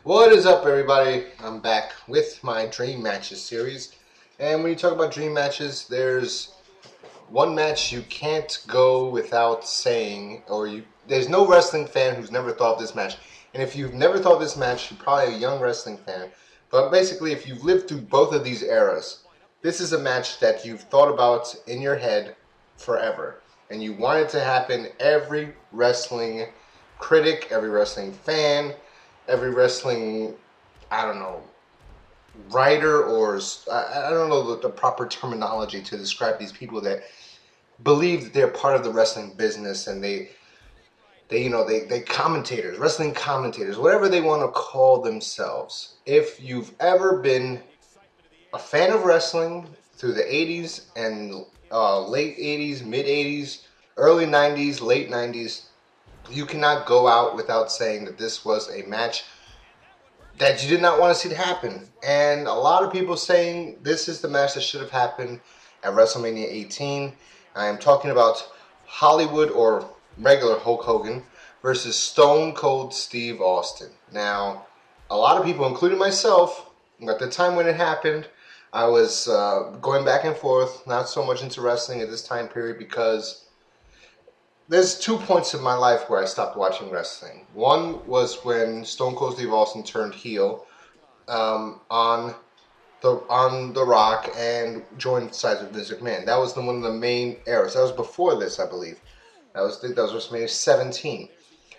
What is up, everybody? I'm back with my Dream Matches series. And when you talk about Dream Matches, there's one match you can't go without saying, there's no wrestling fan who's never thought of this match. And if you've never thought of this match, you're probably a young wrestling fan. But basically, if you've lived through both of these eras, this is a match that you've thought about in your head forever. And you want it to happen. Every wrestling critic, every wrestling fan, every wrestling, writer, or I don't know the proper terminology to describe these people that believe that they're part of the wrestling business, and they commentators, wrestling commentators, whatever they want to call themselves. If you've ever been a fan of wrestling through the 80s and late 80s, mid 80s, early 90s, late 90s, you cannot go out without saying that this was a match that you did not want to see happen. And a lot of people saying this is the match that should have happened at WrestleMania 18. I am talking about Hollywood, or regular Hulk Hogan, versus Stone Cold Steve Austin. Now, a lot of people, including myself, at the time when it happened, I was going back and forth, not so much into wrestling at this time period, because there's 2 points in my life where I stopped watching wrestling. One was when Stone Cold Steve Austin turned heel on The Rock and joined sides with Vince McMahon. That was one of the main eras. That was before this, I believe. That was WrestleMania 17.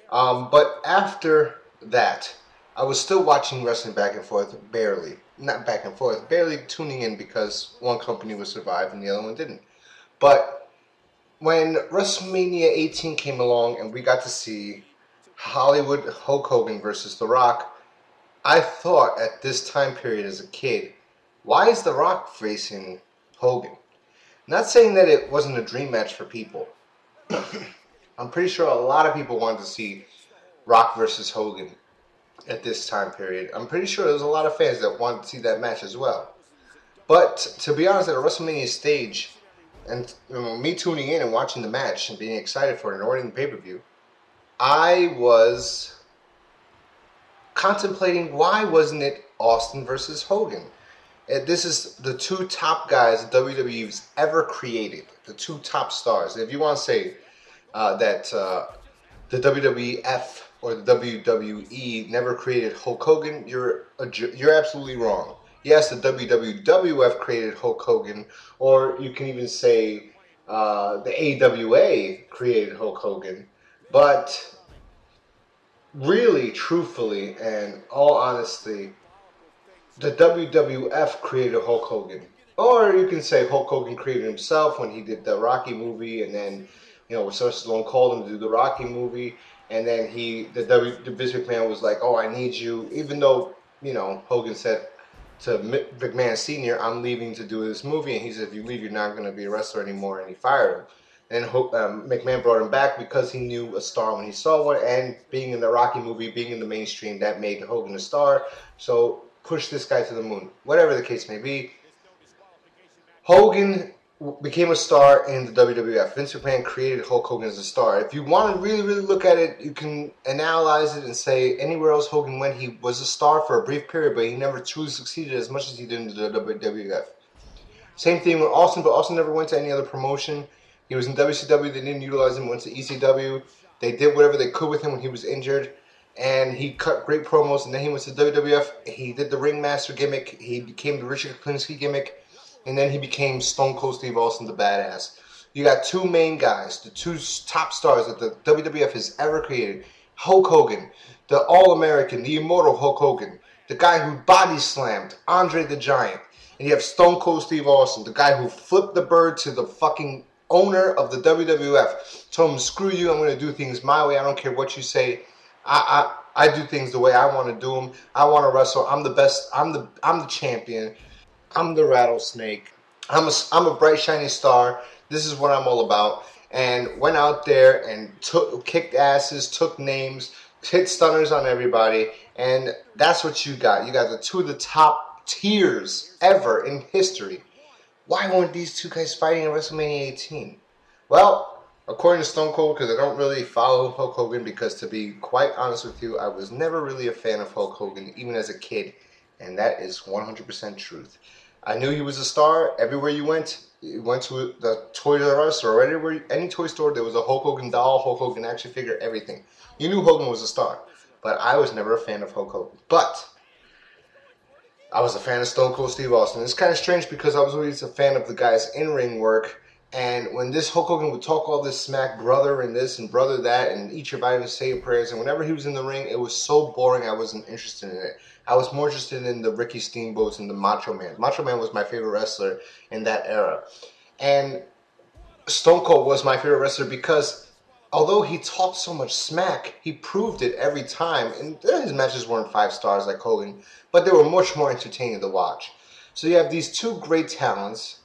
But after that, I was still watching wrestling back and forth, barely tuning in because one company would survive and the other one didn't. But when WrestleMania 18 came along and we got to see Hollywood Hulk Hogan versus The Rock, I thought at this time period as a kid, why is The Rock facing Hogan? Not saying that it wasn't a dream match for people. I'm pretty sure a lot of people wanted to see Rock versus Hogan at this time period. I'm pretty sure there was a lot of fans that wanted to see that match as well. But to be honest, at a WrestleMania stage, and me tuning in and watching the match and being excited for it and ordering the pay-per-view, I was contemplating, why wasn't it Austin versus Hogan? This is the two top guys that WWE's ever created, the two top stars. And if you want to say that the WWF or the WWE never created Hulk Hogan, you're absolutely wrong. Yes, the WWF created Hulk Hogan, or you can even say the AWA created Hulk Hogan. But really, truthfully, and all honesty, the WWF created Hulk Hogan. Or you can say Hulk Hogan created himself when he did the Rocky movie, and then, Sylvester Stallone called him to do the Rocky movie, and then Vince McMahon was like, oh, I need you, even though, Hogan said to McMahon Sr., I'm leaving to do this movie, and he said, if you leave, you're not going to be a wrestler anymore, and he fired him. And McMahon brought him back because he knew a star when he saw one, and being in the Rocky movie, being in the mainstream, that made Hogan a star, so push this guy to the moon. Whatever the case may be, Hogan became a star in the WWF. Vince McMahon created Hulk Hogan as a star. If you want to really, really look at it, you can analyze it and say anywhere else Hogan went, he was a star for a brief period, but he never truly succeeded as much as he did in the WWF. Same thing with Austin, but Austin never went to any other promotion. He was in WCW, they didn't utilize him, went to ECW. They did whatever they could with him when he was injured, and he cut great promos, and then he went to WWF. He did the Ringmaster gimmick, he became the Richard Klinski gimmick, and then he became Stone Cold Steve Austin, the badass. You got two main guys, the two top stars that the WWF has ever created. Hulk Hogan, the All-American, the Immortal Hulk Hogan, the guy who body slammed Andre the Giant. And you have Stone Cold Steve Austin, the guy who flipped the bird to the fucking owner of the WWF. Told him, screw you, I'm going to do things my way. I don't care what you say. I do things the way I want to do them. I want to wrestle. I'm the best. I'm the champion. I'm the rattlesnake. I'm a bright, shiny star. This is what I'm all about. And went out there and kicked asses, took names, hit stunners on everybody. And that's what you got. You got the two of the top tiers ever in history. Why weren't these two guys fighting at WrestleMania 18? Well, According to Stone Cold, because I don't really follow Hulk Hogan, because to be quite honest with you, I was never really a fan of Hulk Hogan, even as a kid, and that is 100% truth. I knew he was a star everywhere you went to the Toys R Us or anywhere, any toy store, there was a Hulk Hogan doll, Hulk Hogan action figure, everything. You knew Hogan was a star, but I was never a fan of Hulk Hogan. But I was a fan of Stone Cold Steve Austin. It's kind of strange because I was always a fan of the guy's in-ring work. And when this Hulk Hogan would talk all this smack, brother and this and brother that, and eat your vitamins, say your prayers, and whenever he was in the ring, it was so boring I wasn't interested in it. I was more interested in the Ricky Steamboats and the Macho Man. Macho Man was my favorite wrestler in that era. And Stone Cold was my favorite wrestler because although he talked so much smack, he proved it every time. And his matches weren't 5 stars like Hogan, but they were much more entertaining to watch. So you have these two great talents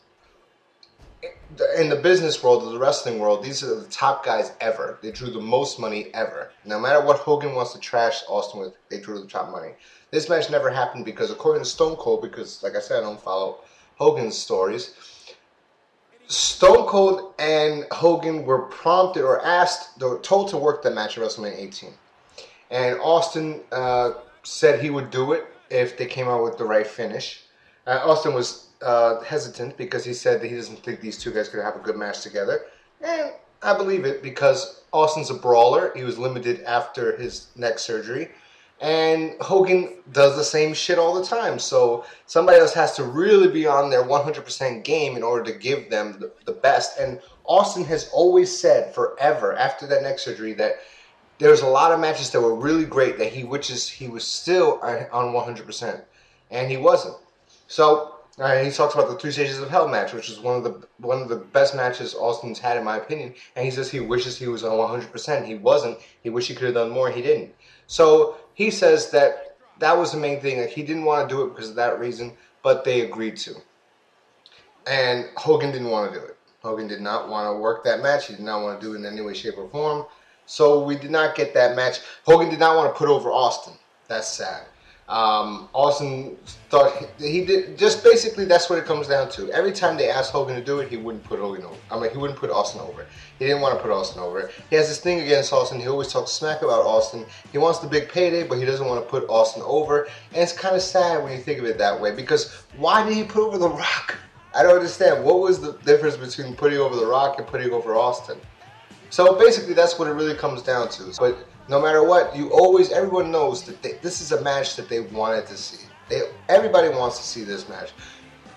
in the business world, of the wrestling world. These are the top guys ever. They drew the most money ever. No matter what Hogan wants to trash Austin with, they drew the top money. This match never happened because, according to Stone Cold, because like I said, I don't follow Hogan's stories, Stone Cold and Hogan were prompted or asked, they were told to work that match at WrestleMania 18. And Austin said he would do it if they came out with the right finish. Austin was hesitant because he said that he doesn't think these two guys could have a good match together. And I believe it because Austin's a brawler. He was limited after his neck surgery. And Hogan does the same shit all the time. So somebody else has to really be on their 100% game in order to give them the best. And Austin has always said forever after that neck surgery that there's a lot of matches that were really great that he wishes he was still on 100%. And he wasn't. So he talks about the 3 Stages of Hell match, which is one of the best matches Austin's had in my opinion. And he says he wishes he was on 100%. He wasn't. He wished he could have done more. He didn't. So he says that that was the main thing. Like, he didn't want to do it because of that reason, but they agreed to. And Hogan didn't want to do it. Hogan did not want to work that match. He did not want to do it in any way, shape, or form. So we did not get that match. Hogan did not want to put over Austin. That's sad. Austin thought he did. Just basically, that's what it comes down to. Every time they asked Hogan to do it, he wouldn't put Hogan over. I mean, he wouldn't put Austin over. He didn't want to put Austin over. He has this thing against Austin. He always talks smack about Austin. He wants the big payday, but he doesn't want to put Austin over. And it's kind of sad when you think of it that way, because why did he put over The Rock? I don't understand. What was the difference between putting over The Rock and putting over Austin? So basically, that's what it really comes down to. But no matter what, everyone knows that this is a match that they wanted to see. Everybody wants to see this match.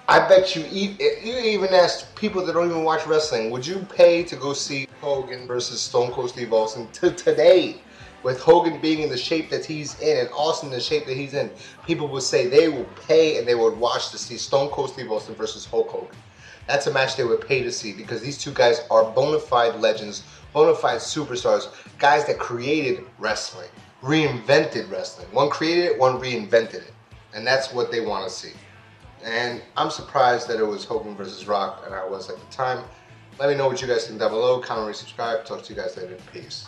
I bet you even asked people that don't even watch wrestling, would you pay to go see Hogan versus Stone Cold Steve Austin today? With Hogan being in the shape that he's in and Austin in the shape that he's in, people would say they will pay and they would watch to see Stone Cold Steve Austin versus Hulk Hogan. That's a match they would pay to see because these two guys are bona fide legends, bona fide superstars, guys that created wrestling, reinvented wrestling. One created it, one reinvented it. And that's what they want to see. And I'm surprised that it was Hogan versus Rock, and I was at the time. Let me know what you guys think down below. Comment, rate, subscribe. Talk to you guys later. Peace.